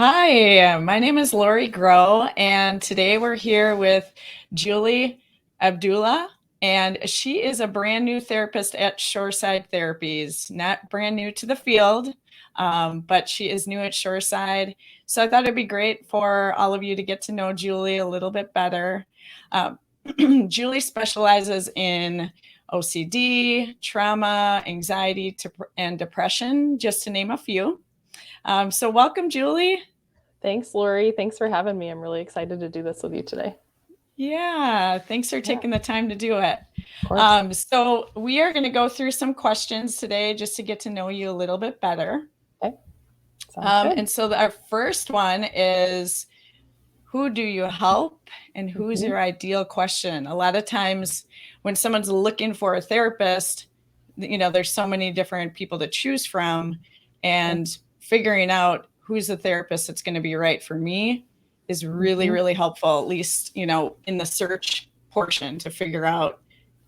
Hi, my name is Lori Grow, and today we're here with Julie Abdullah, and she is a brand new therapist at Shoreside Therapies. Not brand new to the field, but she is new at Shoreside. So I thought it'd be great for all of you to get to know Julie a little bit better. Um, Julie specializes in OCD, trauma, anxiety, and depression, just to name a few. So welcome, Julie. Thanks, Lori. Thanks for having me. I'm really excited to do this with you today. Yeah, thanks for Yeah, taking the time to do it. of course. So we are going to go through some questions today just to get to know you a little bit better. Okay, sounds good. And so our first one is, who do you help and who's hmm your ideal question? A lot of times when someone's looking for a therapist, there's so many different people to choose from, Sure. and figuring out who's the therapist that's going to be right for me is really, hmm really helpful, at least, in the search portion to figure out,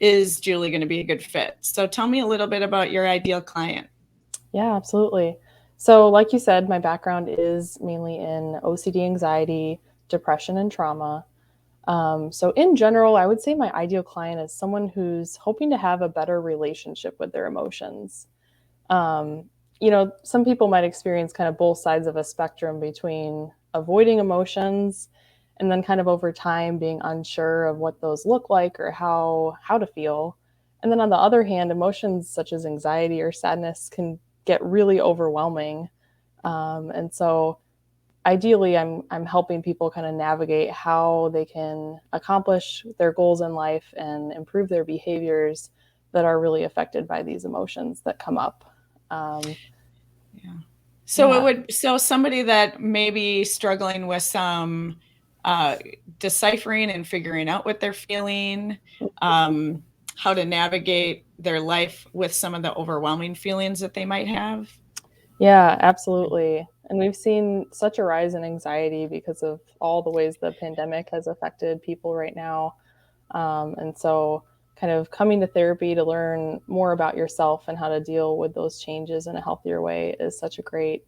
is Julie going to be a good fit? So tell me a little bit about your ideal client. Yeah, absolutely. So, like you said, my background is mainly in OCD, anxiety, depression, and trauma. So, in general, I would say my ideal client is someone who's hoping to have a better relationship with their emotions. Um, some people might experience kind of both sides of a spectrum between avoiding emotions and then kind of over time being unsure of what those look like or how to feel. And then on the other hand, emotions such as anxiety or sadness can get really overwhelming. And so ideally I'm helping people kind of navigate how they can accomplish their goals in life and improve their behaviors that are really affected by these emotions that come up. um, Yeah. yeah So somebody that may be struggling with some uh, deciphering and figuring out what they're feeling, um, how to navigate their life with some of the overwhelming feelings that they might have. yeah, absolutely. And we've seen such a rise in anxiety because of all the ways the pandemic has affected people right now. And so kind of coming to therapy to learn more about yourself and how to deal with those changes in a healthier way is such a great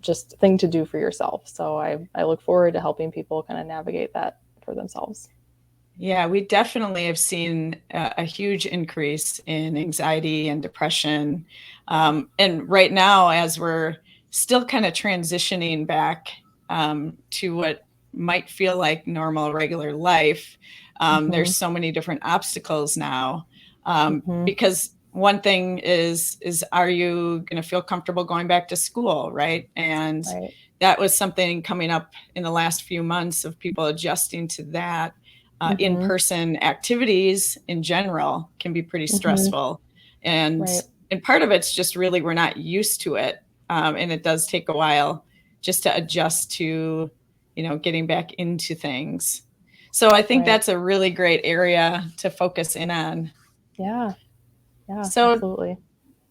just thing to do for yourself. So I look forward to helping people kind of navigate that for themselves. Yeah, we definitely have seen a huge increase in anxiety and depression. And right now, as we're still kind of transitioning back to what might feel like normal, regular life, hmm there's so many different obstacles now. hmm Because one thing is, are you going to feel comfortable going back to school, right? And Right. that was something coming up in the last few months of people adjusting to that. hmm In-person activities in general can be pretty hmm stressful, and Right. and part of it's just really we're not used to it, and it does take a while just to adjust to getting back into things. So I think Right. that's a really great area to focus in on. Yeah. Yeah. So Absolutely.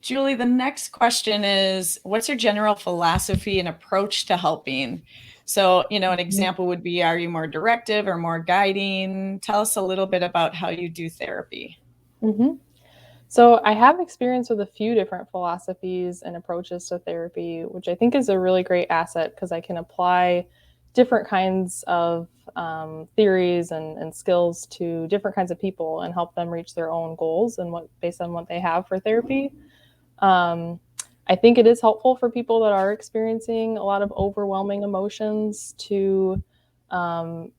Julie, the next question is, what's your general philosophy and approach to helping? So, an Mhm. example would be, are you more directive or more guiding? Tell us a little bit about how you do therapy. hmm So I have experience with a few different philosophies and approaches to therapy, which I think is a really great asset because I can apply different kinds of theories and skills to different kinds of people and help them reach their own goals and what based on what they have for therapy. Um, I think it is helpful for people that are experiencing a lot of overwhelming emotions to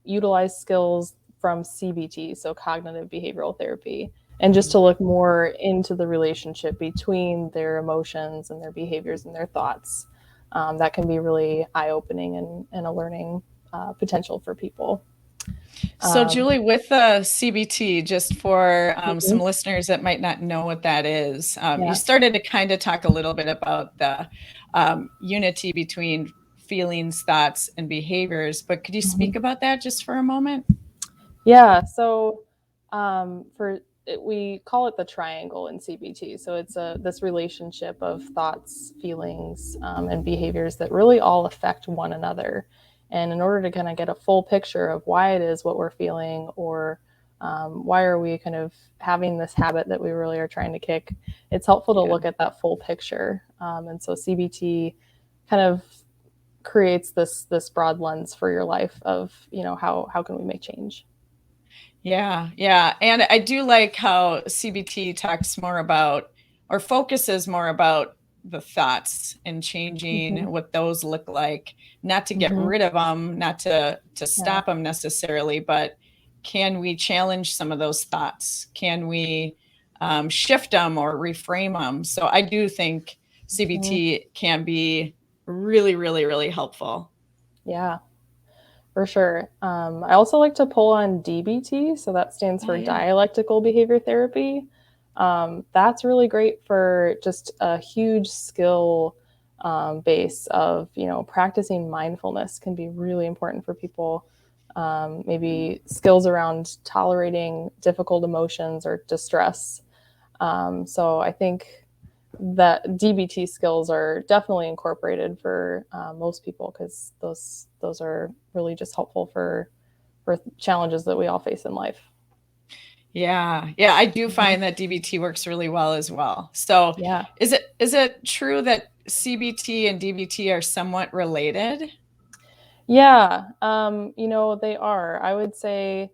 utilize skills from CBT, so cognitive behavioral therapy, and just to look more into the relationship between their emotions and their behaviors and their thoughts. That can be really eye opening and a learning potential for people. So, Um, Julie, with the CBT, just for some mhm, listeners that might not know what that is, you Yeah. started to kind of talk a little bit about the unity between feelings, thoughts, and behaviors, but could you Mhm. speak about that just for a moment? Yeah. So for it, we call it the triangle in CBT. So it's a this relationship of thoughts, feelings, and behaviors that really all affect one another. And in order to kind of get a full picture of why it is what we're feeling, or why are we kind of having this habit that we really are trying to kick, it's helpful to Yeah. look at that full picture. And so CBT kind of creates this broad lens for your life of, how can we make change. Yeah, yeah. And I do like how CBT talks more about or focuses more about the thoughts and changing Hmm. what those look like, not to get Hmm. rid of them, not to Yeah. stop them necessarily, but can we challenge some of those thoughts? Can we shift them or reframe them? So I do think Hmm. CBT can be really, really, really helpful. Yeah, for sure. I also like to pull on DBT, so that stands Oh, for yeah. dialectical behavior therapy. That's really great for just a huge skill base of, practicing mindfulness can be really important for people. Maybe skills around tolerating difficult emotions or distress. So I think that DBT skills are definitely incorporated for most people because those are really just helpful for challenges that we all face in life. Yeah. Yeah, I do Mhm. find that DBT works really well as well. So, Yeah. is it true that CBT and DBT are somewhat related? Yeah. They are. I would say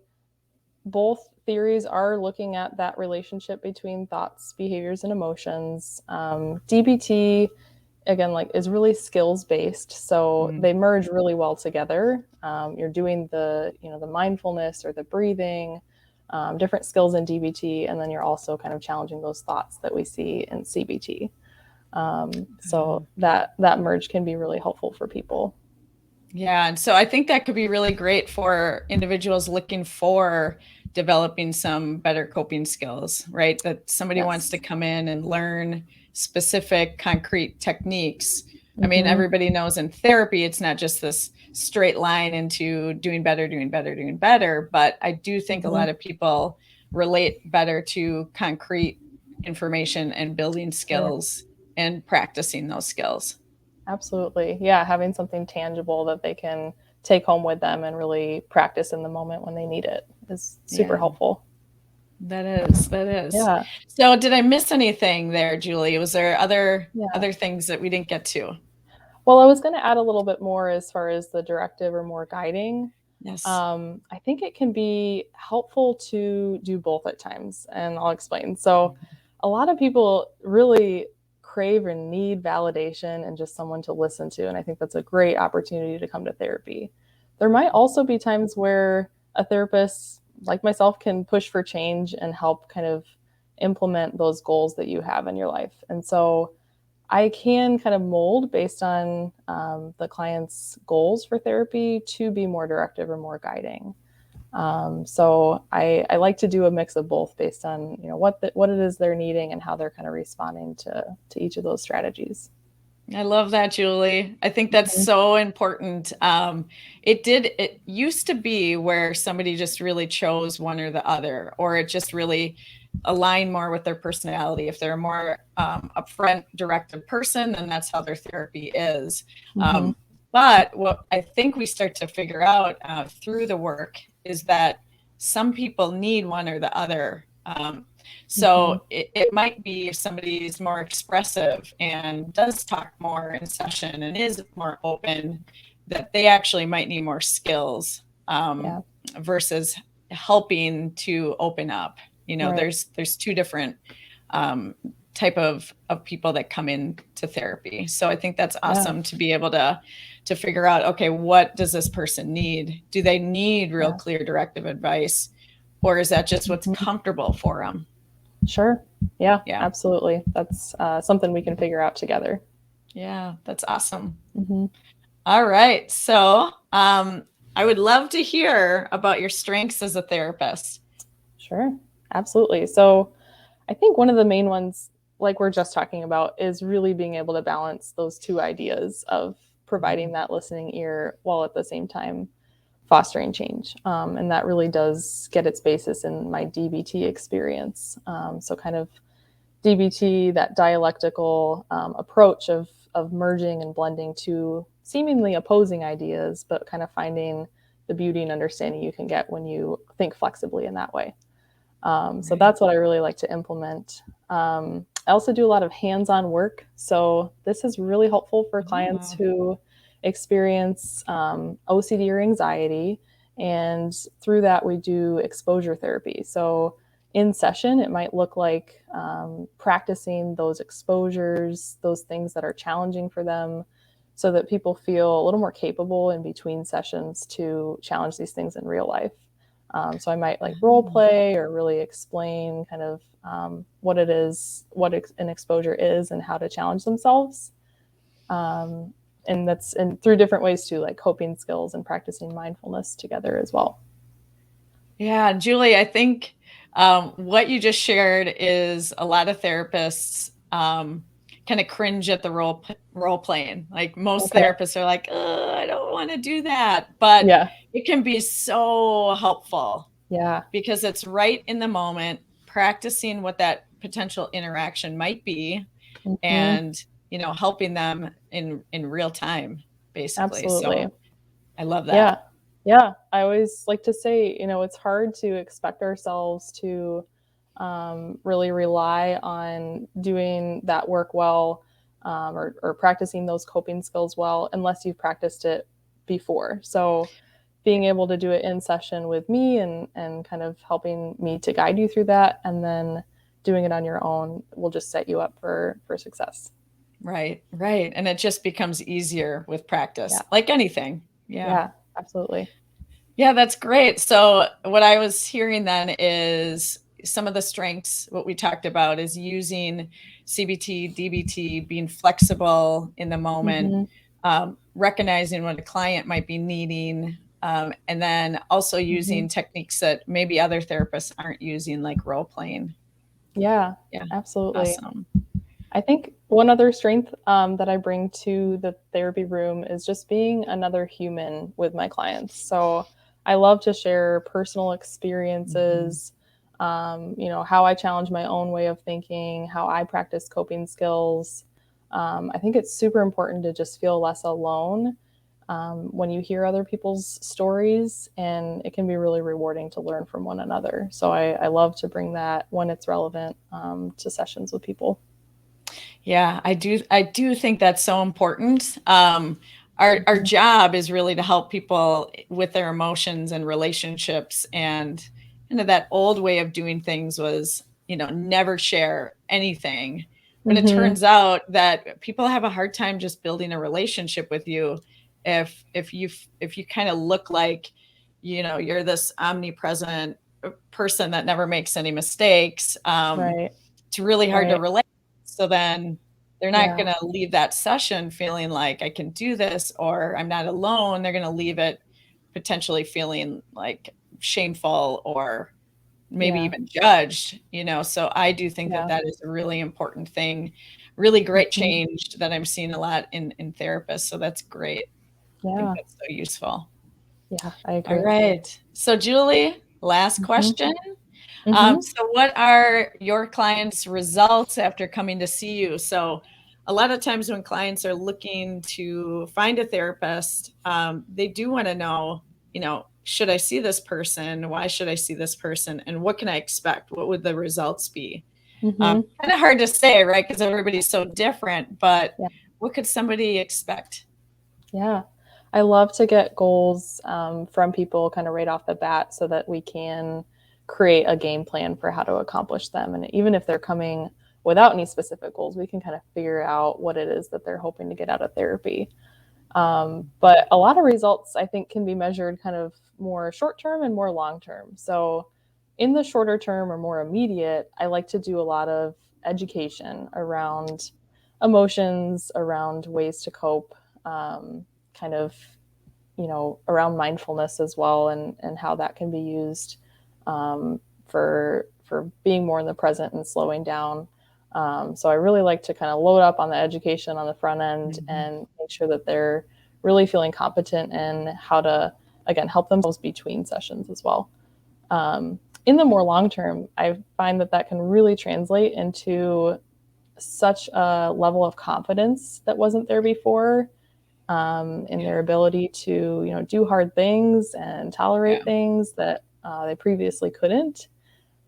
both theories are looking at that relationship between thoughts, behaviors, and emotions. DBT, again, like, is really skills based, so Mm. they merge really well together. You're doing the mindfulness or the breathing, different skills in DBT, and then you're also kind of challenging those thoughts that we see in CBT. So that merge can be really helpful for people. Yeah, and so I think that could be really great for individuals looking for developing some better coping skills, right? That somebody wants to Yes. come in and learn specific concrete techniques. I mean, Hmm. everybody knows in therapy, it's not just this straight line into doing better, doing better, doing better. But I do think a Hmm. lot of people relate better to concrete information and building Sure. skills and practicing those skills. Absolutely. Yeah, having something tangible that they can take home with them and really practice in the moment when they need it is super Yeah. helpful. That is, that is. Yeah. So did I miss anything there, Julie? Was there Yeah. other things that we didn't get to? Well, I was going to add a little bit more as far as the directive or more guiding. Yes. I think it can be helpful to do both at times, and I'll explain. So, a lot of people really crave and need validation and just someone to listen to. And I think that's a great opportunity to come to therapy. There might also be times where a therapist like myself can push for change and help kind of implement those goals that you have in your life. And so, I can kind of mold based on the client's goals for therapy to be more directive or more guiding. So I like to do a mix of both based on what it is they're needing and how they're kind of responding to each of those strategies. I love that, Julie. I think that's Mhm. so important. It used to be where somebody just really chose one or the other, or it just really aligned more with their personality. If they're a more upfront, directive person, then that's how their therapy is. Mhm. Um, but what I think we start to figure out through the work is that some people need one or the other. Mhm. So it might be if somebody is more expressive and does talk more in session and is more open, that they actually might need more skills Yeah. versus helping to open up. You know, Right. there's two different um, type of people that come in to therapy. So I think that's Yeah. awesome to be able to figure out, okay, what does this person need? Do they need real Yeah. clear directive advice, or is that just what's Mhm. comfortable for them? Sure. Yeah. Yeah. Absolutely. That's something we can figure out together. Yeah, that's awesome. Hmm. All right. So, I would love to hear about your strengths as a therapist. Sure. Absolutely. So I think one of the main ones, like we're just talking about, is really being able to balance those two ideas of providing that listening ear while at the same time fostering change. And that really does get its basis in my DBT experience. So, kind of DBT, that dialectical approach of merging and blending two seemingly opposing ideas, but kind of finding the beauty and understanding you can get when you think flexibly in that way. So Right. that's what I really like to implement. I also do a lot of hands-on work. So this is really helpful for clients Oh, who experience OCD or anxiety. And through that, we do exposure therapy. So in session, it might look like practicing those exposures, those things that are challenging for them, so that people feel a little more capable in between sessions to challenge these things in real life. So I might like role play or really explain kind of what it is, what an exposure is, and how to challenge themselves. And that's through different ways too, like coping skills and practicing mindfulness together as well. Yeah, Julie, I think what you just shared is a lot of therapists kind of cringe at the role playing. Like most Okay. therapists are like, I don't want to do that, but Yeah. it can be so helpful Yeah. because it's right in the moment, practicing what that potential interaction might be, Mm-hmm. and helping them in real time, basically. Absolutely. So I love that. Yeah. Yeah. I always like to say, it's hard to expect ourselves to really rely on doing that work well, or practicing those coping skills well unless you've practiced it before. So being able to do it in session with me and kind of helping me to guide you through that, and then doing it on your own will just set you up for success. Right, right. And it just becomes easier with practice, Yeah. like anything. Yeah. Yeah, absolutely. Yeah, that's great. So, what I was hearing then is some of the strengths, what we talked about is using CBT, DBT, being flexible in the moment, Mm-hmm. recognizing what a client might be needing, and then also Mm-hmm. using techniques that maybe other therapists aren't using, like role playing. Yeah, Yeah, absolutely. awesome. I think one other strength that I bring to the therapy room is just being another human with my clients. So I love to share personal Mhm. experiences, how I challenge my own way of thinking, how I practice coping skills. I think it's super important to just feel less alone when you hear other people's stories, and it can be really rewarding to learn from one another. So I love to bring that when it's relevant to sessions with people. Yeah, I do think that's so important. Our Mhm. job is really to help people with their emotions and relationships, and that old way of doing things was, never share anything. But it Mhm. turns out that people have a hard time just building a relationship with you if you kind of look like, you're this omnipresent person that never makes any mistakes. Right. It's really hard to Right. relate. So then they're not Yeah. going to leave that session feeling like I can do this or I'm not alone. They're going to leave it potentially feeling like shameful or maybe Yeah. even judged. So I do think that Yeah. that is a really important thing, really great Mhm. change that I'm seeing a lot in therapists. So that's great. I think Yeah. that's so useful. Yeah, I All agree. right. So Julie, last Mhm. question. Mhm. So, what are your clients' results after coming to see you? So, a lot of times when clients are looking to find a therapist, they do want to know, should I see this person? Why should I see this person? And what can I expect? What would the results be? Mhm. Kind of hard to say, right? Because everybody's so different, but Yeah. what could somebody expect? Yeah. I love to get goals from people kind of right off the bat so that we can create a game plan for how to accomplish them. And even if they're coming without any specific goals, we can kind of figure out what it is that they're hoping to get out of therapy. But a lot of results, I think, can be measured kind of more short term and more long term. So, in the shorter term or more immediate, I like to do a lot of education around emotions, around ways to cope, kind of, around mindfulness as well, and how that can be used for being more in the present and slowing down. So I really like to kind of load up on the education on the front end Mhm. and make sure that they're really feeling competent in how to, again, help themselves between sessions as well. In the more long term, I find that that can really translate into such a level of confidence that wasn't there before, in Yeah. their ability to, do hard things and Yeah. tolerate things that they previously couldn't.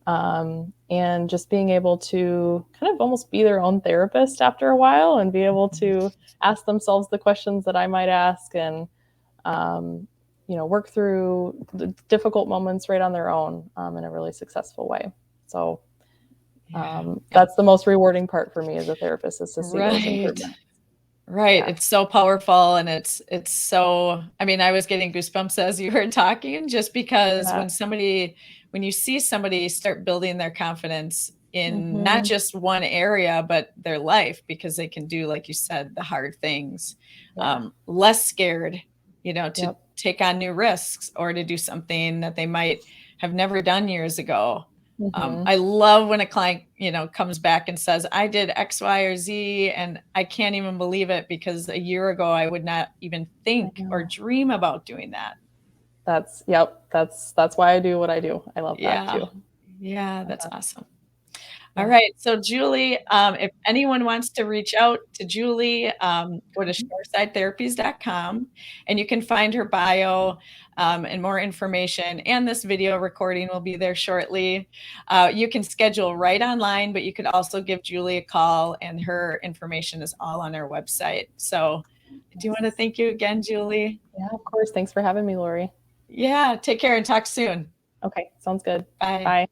And just being able to kind of almost be their own therapist after a while and be able to ask themselves the questions that I might ask, and work through the difficult moments right on their own in a really successful way. So that's the most rewarding part for me as a therapist, is to see those improvements. Right. Yeah. It's so powerful. And it's so, I mean, I was getting goosebumps as you were talking, just because when you see somebody start building their confidence in not just one area, but their life, because they can do, like you said, the hard things, less scared, to take on new risks or to do something that they might have never done years ago. I love when a client, comes back and says, I did X, Y, or Z, and I can't even believe it because a year ago I would not even think or dream about doing that. That's why I do what I do. I love that too. Yeah, that's awesome. All right. So Julie, if anyone wants to reach out to Julie, go to shoresideTherapies.com, and you can find her bio and more information. And this video recording will be there shortly. You can schedule right online, but you could also give Julie a call, and her information is all on our website. So I do want to thank you again, Julie. Yeah, of course. Thanks for having me, Lori. Yeah. Take care and talk soon. Okay. Sounds good. Bye. Bye.